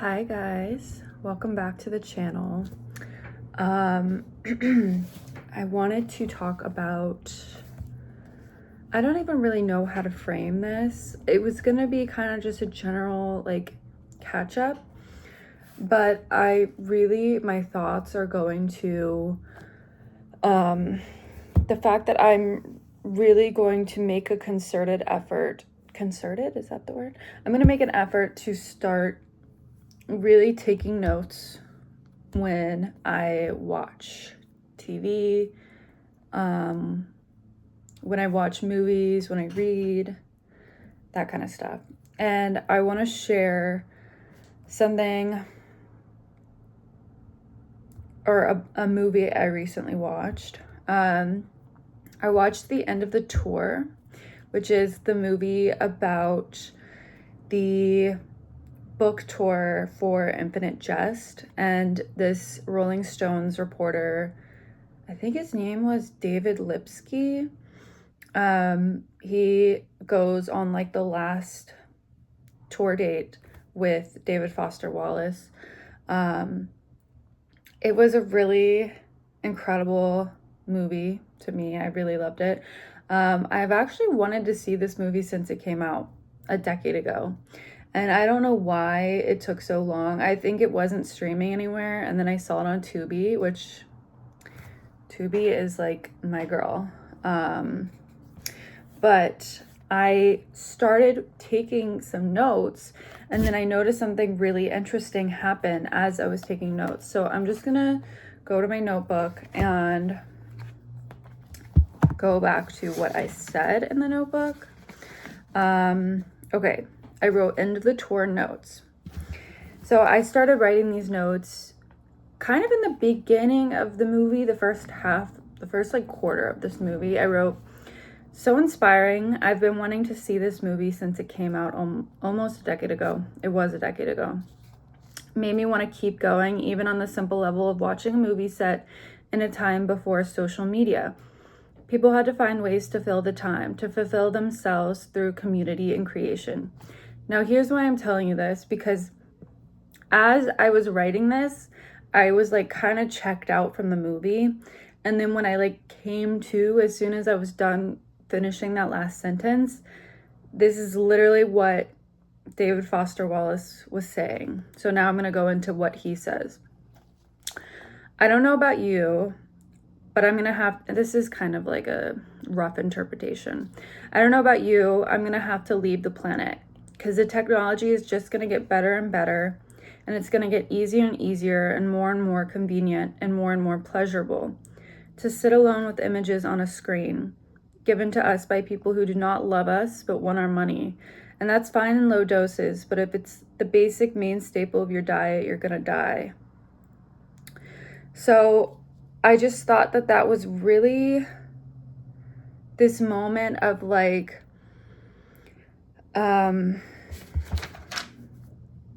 Hi guys, welcome back to the channel. I wanted to talk about, I don't even really know how to frame this. It was gonna be kind of just a general catch up, but my thoughts are going to the fact that I'm really going to make a concerted effort. Concerted, is that the word? I'm gonna make an effort to start really taking notes when I watch TV, when I watch movies, when I read, that kind of stuff. And I want to share something or a movie I recently watched. I watched The End of the Tour, which is the movie about the book tour for Infinite Jest, and this Rolling Stones reporter, I think his name was David Lipsky, he goes on the last tour date with David Foster Wallace. It was a really incredible movie to me. I really loved it. I've actually wanted to see this movie since it came out a decade ago. And I don't know why it took so long. I think it wasn't streaming anywhere. And then I saw it on Tubi, which Tubi is my girl. But I started taking some notes, and then I noticed something really interesting happen as I was taking notes. So I'm just gonna go to my notebook and go back to what I said in the notebook. Okay, I wrote End of the Tour notes. So I started writing these notes kind of in the beginning of the movie, the first quarter of this movie. I wrote, "So inspiring. I've been wanting to see this movie since it came out almost a decade ago. It was a decade ago. Made me want to keep going, even on the simple level of watching a movie set in a time before social media. People had to find ways to fill the time, to fulfill themselves through community and creation." Now, here's why I'm telling you this, because as I was writing this, I was kind of checked out from the movie. And then when I came to, as soon as I was done finishing that last sentence, this is literally what David Foster Wallace was saying. So now I'm going to go into what he says. "I don't know about you, but this is kind of like a rough interpretation. I don't know about you, I'm going to have to leave the planet because the technology is just going to get better and better, and it's going to get easier and easier and more convenient and more pleasurable to sit alone with images on a screen given to us by people who do not love us but want our money. And that's fine in low doses, but if it's the basic main staple of your diet, you're going to die." So I just thought that was really this moment of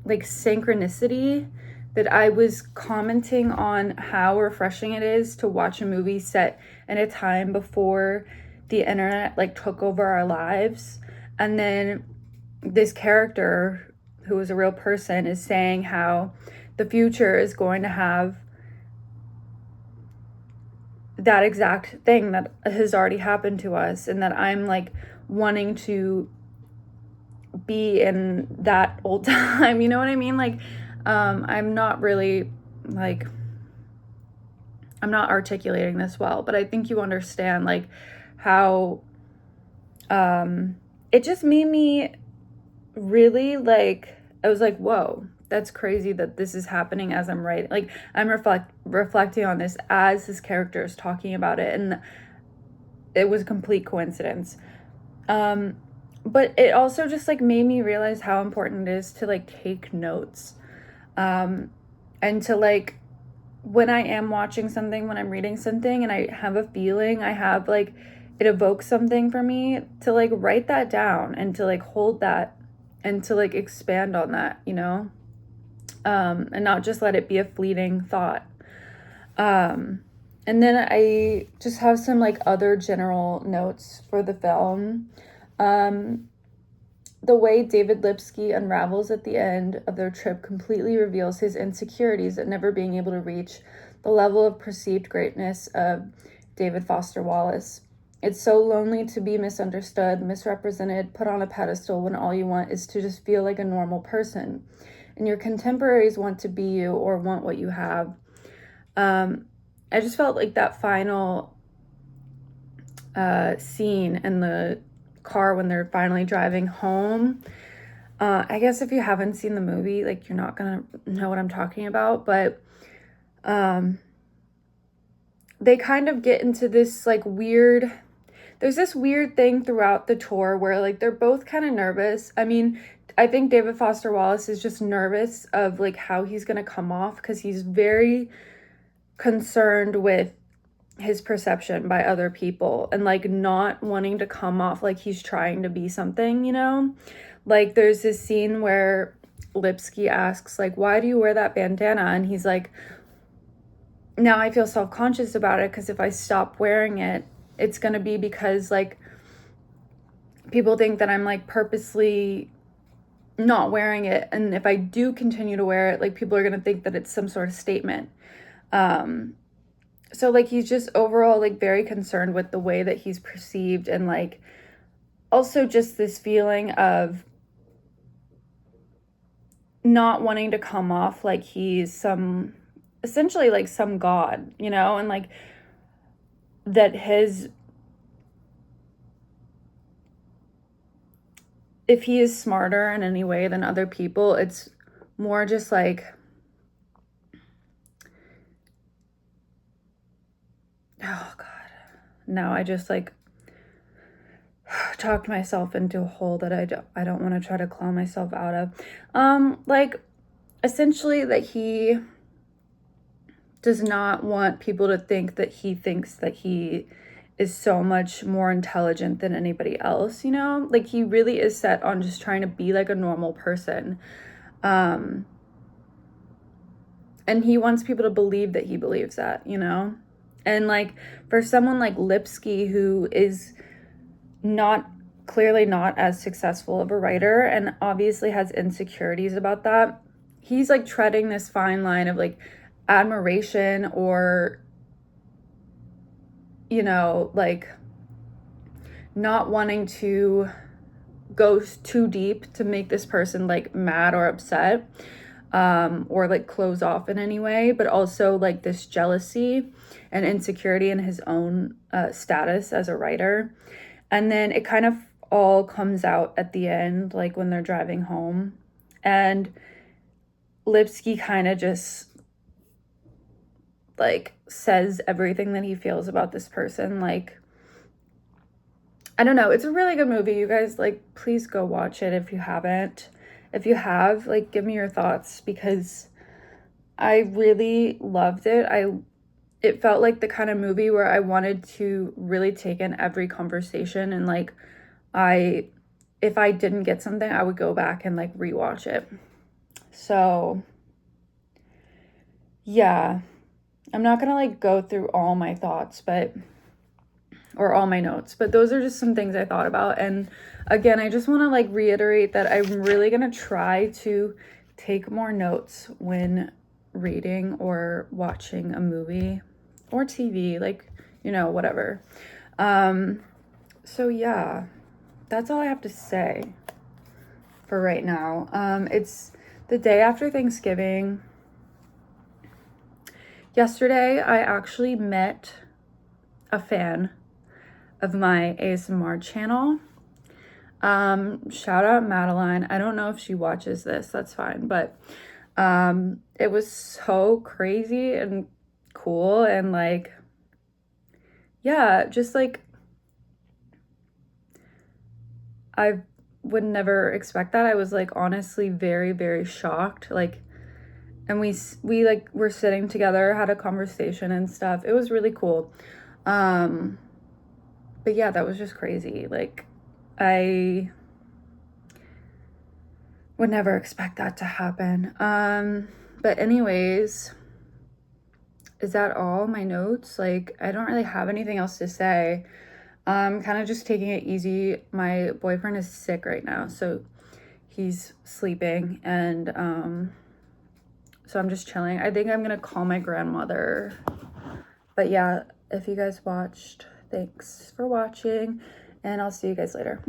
synchronicity, that I was commenting on how refreshing it is to watch a movie set in a time before the internet took over our lives. And then this character, who is a real person, is saying how the future is going to have that exact thing that has already happened to us, and that I'm wanting to be in that old time. You know what I mean? I'm not really I'm not articulating this well, but I think you understand how it just made me really I was like, whoa, that's crazy that this is happening as I'm writing. I'm reflecting on this as this character is talking about it, and it was a complete coincidence. But it also just made me realize how important it is to take notes, and to when I am watching something, when I'm reading something and I have a feeling, I have it evokes something for me, to write that down and to hold that and to expand on that, and not just let it be a fleeting thought. And then I just have some other general notes for the film. The way David Lipsky unravels at the end of their trip completely reveals his insecurities at never being able to reach the level of perceived greatness of David Foster Wallace. It's so lonely to be misunderstood, misrepresented, put on a pedestal when all you want is to just feel like a normal person. And your contemporaries want to be you or want what you have. I just felt like that final scene in the car when they're finally driving home. I guess if you haven't seen the movie, like, you're not gonna know what I'm talking about, but they kind of get into this like weird, there's this weird thing throughout the tour where like they're both kind of nervous. I mean, I think David Foster Wallace is just nervous of like how he's gonna come off because he's very concerned with his perception by other people and like not wanting to come off like he's trying to be something, you know? Like there's this scene where Lipsky asks like, why do you wear that bandana? And he's like, now I feel self-conscious about it because if I stop wearing it, it's going to be because like people think that I'm like purposely not wearing it, and if I do continue to wear it, like people are going to think that it's some sort of statement. So like he's just overall like very concerned with the way that he's perceived, and like also just this feeling of not wanting to come off like he's some, essentially like some god, you know, and like that his, if he is smarter in any way than other people, it's more just like, oh God, no, I just like talked myself into a hole that I don't want to try to claw myself out of. Like essentially that he does not want people to think that he thinks that he is so much more intelligent than anybody else, you know? Like he really is set on just trying to be like a normal person. And he wants people to believe that he believes that, you know? And like for someone like Lipsky, who is not, clearly not as successful of a writer and obviously has insecurities about that, he's like treading this fine line of like admiration or, you know, like not wanting to go too deep to make this person like mad or upset, or like close off in any way, but also like this jealousy and insecurity in his own status as a writer. And then it kind of all comes out at the end, like when they're driving home, and Lipsky kind of just like says everything that he feels about this person. Like, I don't know, it's a really good movie, you guys. Like, please go watch it if you haven't. If you have, like, give me your thoughts, because I really loved it. It felt like the kind of movie where I wanted to really take in every conversation, and like if I didn't get something, I would go back and like rewatch it. So yeah, I'm not gonna like go through all my thoughts, or all my notes, but those are just some things I thought about. And again, I just want to like reiterate that I'm really gonna try to take more notes when reading or watching a movie or TV, like, you know, whatever. So yeah, that's all I have to say for right now. It's the day after Thanksgiving. Yesterday, I actually met a fan of my ASMR channel. Shout out Madeline. I don't know if she watches this, that's fine, but it was so crazy and cool, and like, yeah, just like I would never expect that. I was like honestly very, very shocked. Like, and we like were sitting together, had a conversation and stuff. It was really cool. But yeah, that was just crazy. Like, I would never expect that to happen. But anyways, is that all my notes? Like, I don't really have anything else to say. I'm kind of just taking it easy. My boyfriend is sick right now, so he's sleeping, and so I'm just chilling. I think I'm gonna call my grandmother. But yeah, if you guys watched, thanks for watching, and I'll see you guys later.